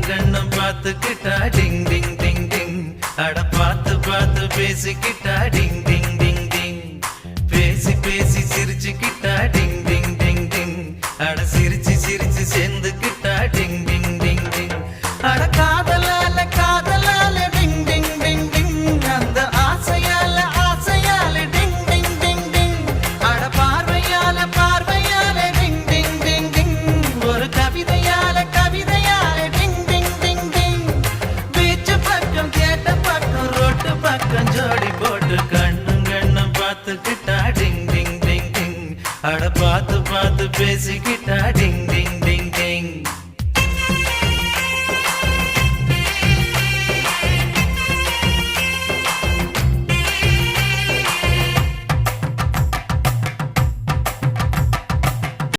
கண்ணும் பார்த்துக்கிட்டா டிங் டிங் டிங் டிங். அட பார்த்து பார்த்து பேசிக்கிட்டா டிங் டிங் டிங் டிங். பேசி பேசி சிரிச்சுக்கிட்டா டிங் டிங் டிங் டிங். அட சிரிச்சு சிரிச்சு சேர்ந்துக்கிட்டா டிங் டிங் டிங் டிங். அட காதலால காதலால டிங் டிங் டிங் டிங். அந்த ஆசையால ஆசையால டிங் டிங் டிங் டிங். அட பார்வையால பார்வையால டிங் டிங் டிங் டிங். ஒரு கவிதையால கவிதையால டிங் டிங் டிங் டிங். பீச்சு பக்கம் கேட்ட பக்கம் ரோட்டு பக்கம் ஜோடி போட்டு கண்ணும் பார்த்துக்கிட்டா டிங் டிங் டிங் டிங். அட பார்த்து பார்த்து பேசிக்கிட்டா டிங்